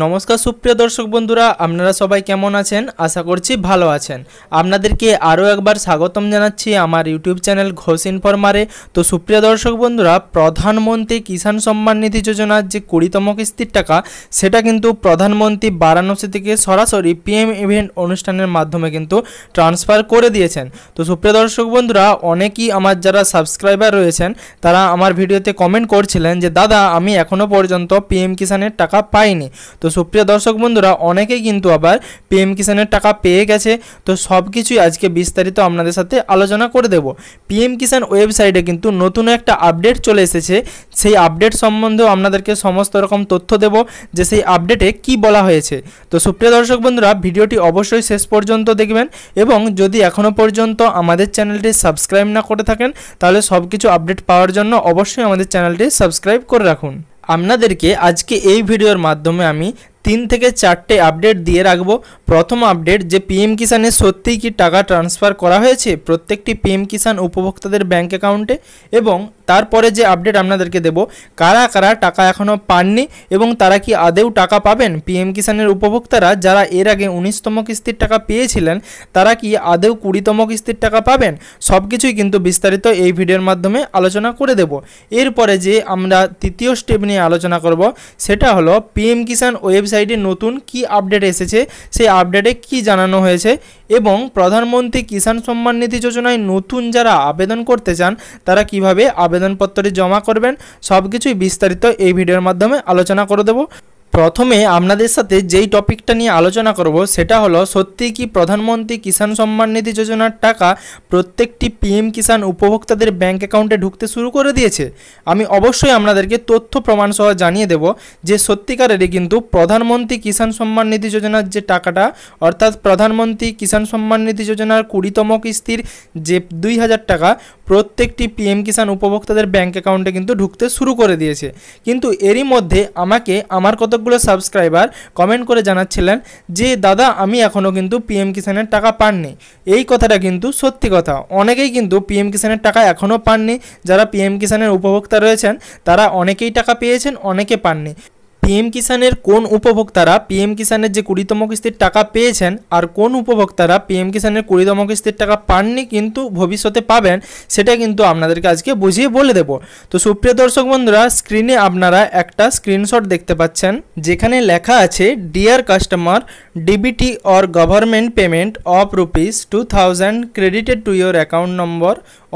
নমস্কার সুপ্রিয় দর্শক বন্ধুরা, আপনারা সবাই কেমন আছেন? আশা করছি ভালো আছেন। আপনাদেরকে আরও একবার স্বাগতম জানাচ্ছি আমার ইউটিউব চ্যানেল ঘোষ ইনফরমারে। তো সুপ্রিয় দর্শক বন্ধুরা, প্রধানমন্ত্রী কিষাণ সম্মান নিধি যোজনার যে 20তম কিস্তির টাকা, সেটা কিন্তু প্রধানমন্ত্রী বারাণসী থেকে সরাসরি পিএম ইভেন্ট অনুষ্ঠানের মাধ্যমে কিন্তু ট্রান্সফার করে দিয়েছেন। তো সুপ্রিয় দর্শক বন্ধুরা, অনেকেই আমার যারা সাবস্ক্রাইবার রয়েছেন তারা আমার ভিডিওতে কমেন্ট করছিলেন যে দাদা আমি এখনও পর্যন্ত পিএম কিষাণের টাকা পাইনি। তো সুপ্রিয় দর্শক বন্ধুরা, অনেকেই কিন্তু আবার পিএম কিষাণের টাকা পেয়ে গেছে। তো সব কিছুই আজকে বিস্তারিত আপনাদের সাথে আলোচনা করে দেব। পিএম কিষাণ ওয়েবসাইটে কিন্তু নতুন একটা আপডেট চলে এসেছে। সেই আপডেট সম্বন্ধেও আপনাদেরকে সমস্ত রকম তথ্য দেব যে সেই আপডেটে কি বলা হয়েছে। তো সুপ্রিয় দর্শক বন্ধুরা, ভিডিওটি অবশ্যই শেষ পর্যন্ত দেখবেন এবং যদি এখনও পর্যন্ত আমাদের চ্যানেলটি সাবস্ক্রাইব না করে থাকেন তাহলে সব কিছু আপডেট পাওয়ার জন্য অবশ্যই আমাদের চ্যানেলটি সাবস্ক্রাইব করে রাখুন। আপনাদেরকে আজকে এই ভিডিওর মাধ্যমে আমি 3 থেকে 4টে আপডেট দিয়ে রাখবো। প্রথম আপডেট যে পিএম কিষাণে সত্যিই কি টাকা ট্রান্সফার করা হয়েছে প্রত্যেকটি পিএম কিষাণ উপভোক্তাদের ব্যাঙ্ক অ্যাকাউন্টে, এবং তারপরে যে আপডেট আপনাদেরকে দেব কারা কারা টাকা এখনও পাননি এবং তারা কি আদেও টাকা পাবেন। পিএম কিষাণের উপভোক্তারা যারা এর আগে 19তম কিস্তির টাকা পেয়েছিলেন তারা কি আদেও 20তম কিস্তির টাকা পাবেন, সব কিছুই কিন্তু বিস্তারিত এই ভিডিওর মাধ্যমে আলোচনা করে দেব। এরপরে যে আমরা তৃতীয় স্টেপ নিয়ে আলোচনা করব সেটা হলো পিএম কিষাণ ওয়েবসাইটে নতুন কি আপডেট এসেছে, সেই আপডেটে কি জানানো হয়েছে এবং প্রধানমন্ত্রী কিষাণ সম্মান নিধি যোজনায় নতুন যারা আবেদন করতে চান তারা কিভাবে আবেদনপত্রটি জমা করবেন, সব কিছুই বিস্তারিত এই ভিডিওর মাধ্যমে আলোচনা করে দেব। প্রথমে আপনাদের সাথে যেই টপিকটা নিয়ে আলোচনা করব সেটা হলো সত্যিই কি প্রধানমন্ত্রী কিষাণ সম্মান নিধি যোজনার টাকা প্রত্যেকটি পিএম কিষাণ উপভোক্তাদের ব্যাঙ্ক অ্যাকাউন্টে ঢুকতে শুরু করে দিয়েছে। আমি অবশ্যই আপনাদেরকে তথ্য প্রমাণ সহ জানিয়ে দেব যে সত্যিকারেরই কিন্তু প্রধানমন্ত্রী কিষাণ সম্মান নিধি যোজনার যে টাকাটা, অর্থাৎ প্রধানমন্ত্রী কিষাণ সম্মান নিধি যোজনার 20তম কিস্তির যে 2000 টাকা প্রত্যেকটি পিএম কিষাণ উপভোক্তাদের ব্যাঙ্ক অ্যাকাউন্টে কিন্তু ঢুকতে শুরু করে দিয়েছে। কিন্তু এরই মধ্যে আমাকে আমার কতগুলো সাবস্ক্রাইবার কমেন্ট করে জানাচ্ছিলেন যে দাদা আমি এখনও কিন্তু পিএম কিষাণের টাকা পাননি। এই কথাটা কিন্তু সত্যি কথা, অনেকেই কিন্তু পিএম কিষাণের টাকা এখনও পাননি। যারা পিএম কিষাণের উপভোক্তা রয়েছেন তারা অনেকেই টাকা পেয়েছেন, অনেকে পাননি। পিএম কিষাণের কোন উপভোক্তারা পিএম কিষাণের যে 20তম কিস্তির টাকা পেয়েছেন আর কোন উপভোক্তারা পিএম কিষাণের 20তম কিস্তির টাকা পাননি কিন্তু ভবিষ্যতে পাবেন, সেটা কিন্তু আপনাদেরকে আজকে বুঝিয়ে বলে দেব। তো সুপ্রিয় দর্শক বন্ধুরা, স্ক্রিনে আপনারা একটা স্ক্রিনশট দেখতে পাচ্ছেন যেখানে লেখা আছে deer customer, DBT or government payment of ₹2000 credited to your account number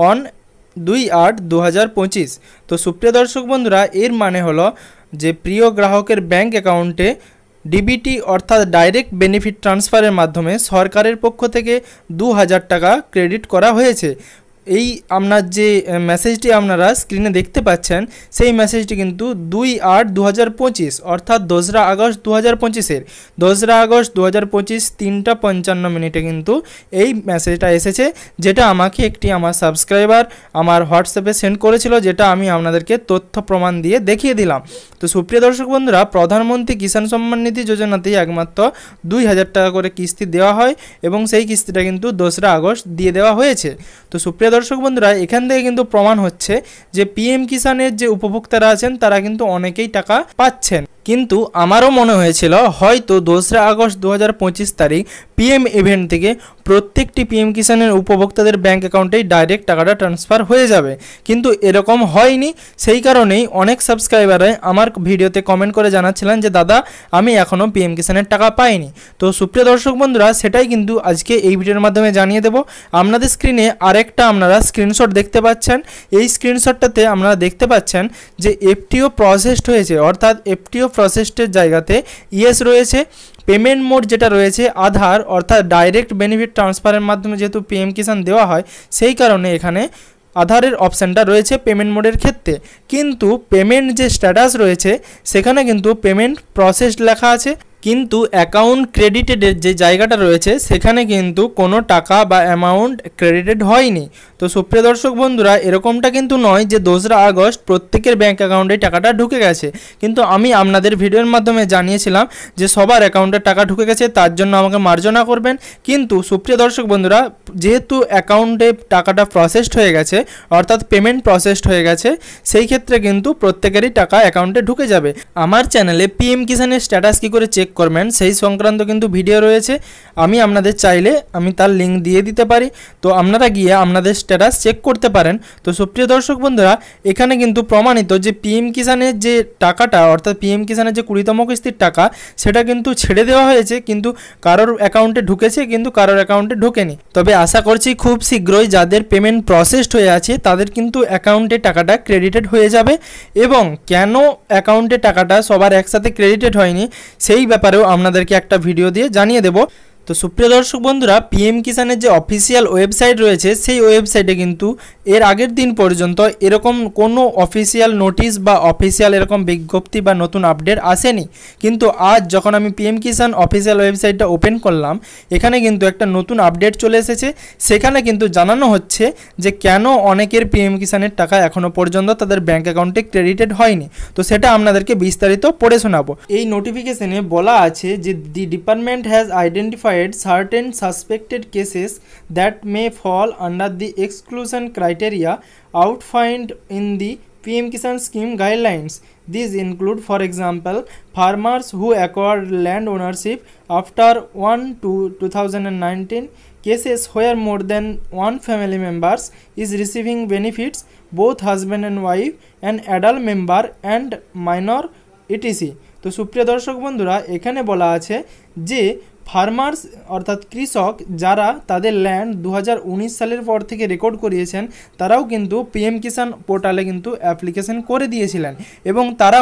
on 2/8/2025। তো সুপ্রিয় দর্শক বন্ধুরা, এর মানে হলো যে প্রিয় গ্রাহকের ব্যাঙ্ক অ্যাকাউন্টে ডিবিটি অর্থাৎ ডাইরেক্ট বেনিফিট ট্রান্সফারের মাধ্যমে সরকারের পক্ষ থেকে 2000 টাকা ক্রেডিট করা হয়েছে। এই আপনার যে মেসেজটি আপনারা স্ক্রিনে দেখতে পাচ্ছেন সেই মেসেজটি কিন্তু 2/8/2025 অর্থাৎ 2রা আগস্ট 2025-এর 2রা আগস্ট 2025 3:55 কিন্তু এই মেসেজটা এসেছে, যেটা আমাকে একটি আমার সাবস্ক্রাইবার আমার হোয়াটসঅ্যাপে সেন্ড করেছিল, যেটা আমি আপনাদেরকে তথ্য প্রমাণ দিয়ে দেখিয়ে দিলাম। তো সুপ্রিয় দর্শক বন্ধুরা, প্রধানমন্ত্রী কিষাণ সম্মান নিধি যোজনাতেই একমাত্র 2000 টাকা করে কিস্তি দেওয়া হয় এবং সেই কিস্তিটা কিন্তু 2রা আগস্ট দিয়ে দেওয়া হয়েছে। তো সুপ্রিয় দর্শক বন্ধুরা, এখান থেকে কিন্তু প্রমাণ হচ্ছে যে পিএম কিষাণের যে উপভোক্তারা আছেন তারা কিন্তু অনেকেই টাকা পাচ্ছেন। কিন্তু আমারও মনে হয়েছিল হয়তো 2রা আগস্ট 2025 তারিখ পিএম ইভেন্ট থেকে প্রত্যেকটি পিএম কিষাণের উপভোক্তাদের ব্যাঙ্ক অ্যাকাউন্টেই ডাইরেক্ট টাকাটা ট্রান্সফার হয়ে যাবে, কিন্তু এরকম হয়নি। সেই কারণেই অনেক সাবস্ক্রাইবাররা আমার ভিডিওতে কমেন্ট করে জানাচ্ছিলেন যে দাদা আমি এখনও পিএম কিষাণের টাকা পাইনি। তো সুপ্রিয় দর্শক বন্ধুরা, সেটাই কিন্তু আজকে এই ভিডিওর মাধ্যমে জানিয়ে দেব। আপনাদের স্ক্রিনে আরেকটা আপনারা স্ক্রিনশট দেখতে পাচ্ছেন। এই স্ক্রিনশটটাতে আপনারা দেখতে পাচ্ছেন যে এফটিও প্রসেসড হয়েছে, অর্থাৎ এফটিও প্রসেসডের জায়গাতে ইয়েস রয়েছে। পেমেন্ট মোড যেটা রয়েছে আধার, অর্থাৎ ডাইরেক্ট বেনিফিট ট্রান্সফারের মাধ্যমে যেহেতু পিএম কিষাণ দেওয়া হয় সেই কারণে এখানে আধারের অপশানটা রয়েছে পেমেন্ট মোডের ক্ষেত্রে। কিন্তু পেমেন্ট যে স্ট্যাটাস রয়েছে সেখানে কিন্তু পেমেন্ট প্রসেসড লেখা আছে, কিন্তু অ্যাকাউন্ট ক্রেডিটেডের যে জায়গাটা রয়েছে সেখানে কিন্তু কোনো টাকা বা অ্যামাউন্ট ক্রেডিটেড হয়নি। তো সুপ্রিয় দর্শক বন্ধুরা, এরকমটা কিন্তু নয় যে 2রা আগস্ট প্রত্যেকের ব্যাঙ্ক অ্যাকাউন্টে টাকাটা ঢুকে গেছে, কিন্তু আমি আপনাদের ভিডিওর মাধ্যমে জানিয়েছিলাম যে সবার অ্যাকাউন্টে টাকা ঢুকে গেছে, তার জন্য আমাকে মার্জনা করবেন। কিন্তু সুপ্রিয় দর্শক বন্ধুরা, যেহেতু অ্যাকাউন্টে টাকাটা প্রসেসড হয়ে গেছে, অর্থাৎ পেমেন্ট প্রসেসড হয়ে গেছে, সেই ক্ষেত্রে কিন্তু প্রত্যেকেরই টাকা অ্যাকাউন্টে ঢুকে যাবে। আমার চ্যানেলে পিএম কিষানের স্ট্যাটাস কী করে চেক করবেন সেই সংক্রান্ত কিন্তু ভিডিও রয়েছে, আমি আপনাদের চাইলে আমি তার লিঙ্ক দিয়ে দিতে পারি, তো আপনারা গিয়ে আপনাদের স্ট্যাটাস চেক করতে পারেন। তো সুপ্রিয় দর্শক বন্ধুরা, এখানে কিন্তু প্রমাণিত যে পিএম কিষানের যে টাকাটা, অর্থাৎ পিএম কিষানের যে 20তম কিস্তির টাকা, সেটা কিন্তু ছেড়ে দেওয়া হয়েছে, কিন্তু কারোর অ্যাকাউন্টে ঢুকেছে, কিন্তু কারোর অ্যাকাউন্টে ঢোকেনি। তবে আশা করছি খুব শীঘ্রই যাদের পেমেন্ট প্রসেসড হয়ে আছে তাদের কিন্তু অ্যাকাউন্টে টাকাটা ক্রেডিটেড হয়ে যাবে। এবং কেন অ্যাকাউন্টে টাকাটা সবার একসাথে ক্রেডিটেড হয়নি সেই ব্যাপারেও আপনাদেরকে একটা ভিডিও দিয়ে জানিয়ে দেব। তো সুপ্রিয় দর্শক বন্ধুরা, পিএম কিষানের যে অফিসিয়াল ওয়েবসাইট রয়েছে সেই ওয়েবসাইটে কিন্তু এর আগের দিন পর্যন্ত এরকম কোনো অফিসিয়াল নোটিশ বা অফিসিয়াল এরকম বিজ্ঞপ্তি বা নতুন আপডেট আসেনি। কিন্তু আজ যখন আমি পিএম কিষান অফিসিয়াল ওয়েবসাইটটা ওপেন করলাম, এখানে কিন্তু একটা নতুন আপডেট চলে এসেছে। সেখানে কিন্তু জানানো হচ্ছে যে কেন অনেকের পিএম কিষানের টাকা এখনও পর্যন্ত তাদের ব্যাঙ্ক অ্যাকাউন্টে ক্রেডিটেড হয়নি। তো সেটা আপনাদেরকে বিস্তারিত পড়ে শোনাবো। এই নোটিফিকেশনে বলা আছে যে the department has identified certain suspected cases that may fall under the exclusion criteria outlined in the PM Kisan scheme guidelines. These include, for example, farmers who acquired land ownership after 1/2/2019, cases where more than one family members is receiving benefits, both husband and wife, an adult member and minor, etc. তো সুপ্রিয় দর্শক বন্ধুরা, এখানে বলা আছে যে farmers অর্থাৎ কৃষক যারা তাদের ল্যান্ড 2019 সালের পর থেকে রেকর্ড করিয়েছেন, তারাও কিন্তু পিএম কিষান পোর্টালে কিন্তু অ্যাপ্লিকেশন করে দিয়েছিলেন এবং তারা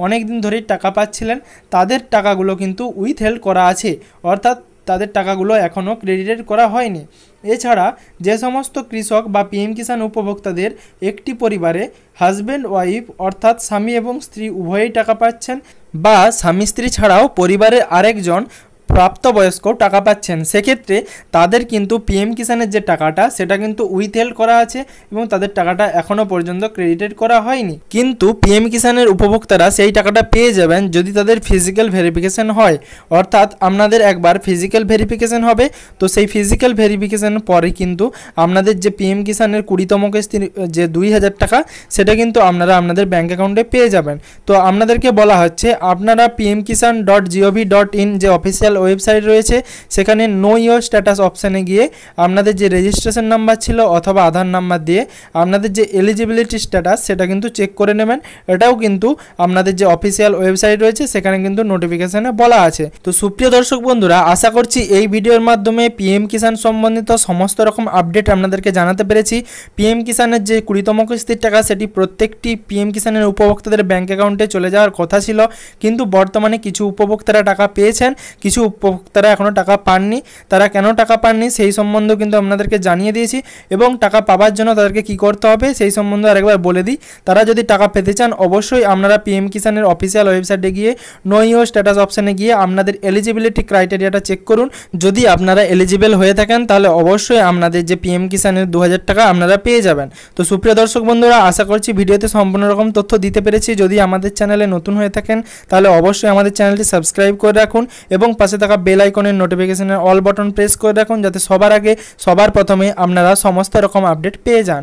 অনেক দিন ধরেই টাকা পাচ্ছিলেন। তাদের টাকাগুলো কিন্তু উইথহেল্ড করা আছে, অর্থাৎ তাদের টাকাগুলো এখনও ক্রেডিটেড করা হয়নি। এছাড়া যে সমস্ত কৃষক বা পিএম কিষান উপভোক্তাদের একটি পরিবারে হাজব্যান্ড ওয়াইফ অর্থাৎ স্বামী এবং স্ত্রী উভয়েই টাকা পাচ্ছেন, বা স্বামী স্ত্রী ছাড়াও পরিবারের আরেকজন প্রাপ্তবয়স্ক টাকা পাচ্ছেন, সেক্ষেত্রে তাদের কিন্তু পিএম কিষানের যে টাকাটা সেটা কিন্তু উইথহেল্ড করা আছে এবং তাদের টাকাটা এখনও পর্যন্ত ক্রেডিটেড করা হয়নি। কিন্তু পিএম কিষানের উপভোক্তারা সেই টাকাটা পেয়ে যাবেন যদি তাদের ফিজিক্যাল ভেরিফিকেশন হয়, অর্থাৎ আপনাদের একবার ফিজিক্যাল ভেরিফিকেশন হবে। তো সেই ফিজিক্যাল ভেরিফিকেশন পরে কিন্তু আপনাদের যে পিএম কিষানের 20তম কিস্তির যে 2000 টাকা সেটা কিন্তু আপনারা আপনাদের ব্যাঙ্ক অ্যাকাউন্টে পেয়ে যাবেন। তো আপনাদেরকে বলা হচ্ছে আপনারা pmkisan.gov.in যে অফিসিয়াল ওয়েবসাইট রয়েছে সেখানে নো ইয়োর স্ট্যাটাস অপশানে গিয়ে আপনাদের যে রেজিস্ট্রেশন নাম্বার ছিল অথবা আধার নাম্বার দিয়ে আপনাদের যে এলিজিবিলিটি স্ট্যাটাস সেটা কিন্তু চেক করে নেবেন। এটাও কিন্তু আপনাদের যে অফিসিয়াল ওয়েবসাইট রয়েছে সেখানে কিন্তু নোটিফিকেশনে বলা আছে। তো সুপ্রিয় দর্শক বন্ধুরা, আশা করছি এই ভিডিওর মাধ্যমে পিএম কিষান সম্বন্ধিত সমস্ত রকম আপডেট আপনাদেরকে জানাতে পেরেছি। পিএম কিষানের যে 20তম কিস্তির টাকা সেটি প্রত্যেকটি পিএম কিষানের উপভোক্তাদের ব্যাঙ্ক অ্যাকাউন্টে চলে যাওয়ার কথা ছিল, কিন্তু বর্তমানে কিছু উপভোক্তারা টাকা পেয়েছেন, কিছু উপভোক্তারা এখনও টাকা পাননি। তারা কেন টাকা পাননি সেই সম্বন্ধেও কিন্তু আপনাদেরকে জানিয়ে দিয়েছি এবং টাকা পাওয়ার জন্য তাদেরকে কি করতে হবে সেই সম্বন্ধে আরেকবার বলে দিই। তারা যদি টাকা পেতে চান অবশ্যই আপনারা পিএম কিষানের অফিসিয়াল ওয়েবসাইটে গিয়ে নো ইয়োর স্ট্যাটাস অপশানে গিয়ে আপনাদের এলিজিবিলিটি ক্রাইটেরিয়াটা চেক করুন। যদি আপনারা এলিজিবল হয়ে থাকেন তাহলে অবশ্যই আপনাদের যে পিএম কিষানের 2000 টাকা আপনারা পেয়ে যাবেন। তো সুপ্রিয় দর্শক বন্ধুরা, আশা করছি ভিডিওতে সম্পূর্ণ রকম তথ্য দিতে পেরেছি। যদি আমাদের চ্যানেলে নতুন হয়ে থাকেন তাহলে অবশ্যই আমাদের চ্যানেলটি সাবস্ক্রাইব করে রাখুন এবং পাশে থাকা বেল আইকনের নোটিফিকেশনের অল বাটন প্রেস করে রাখুন, যাতে সবার আগে সবার প্রথমে আপনারা সমস্ত রকম আপডেট পেয়ে যান।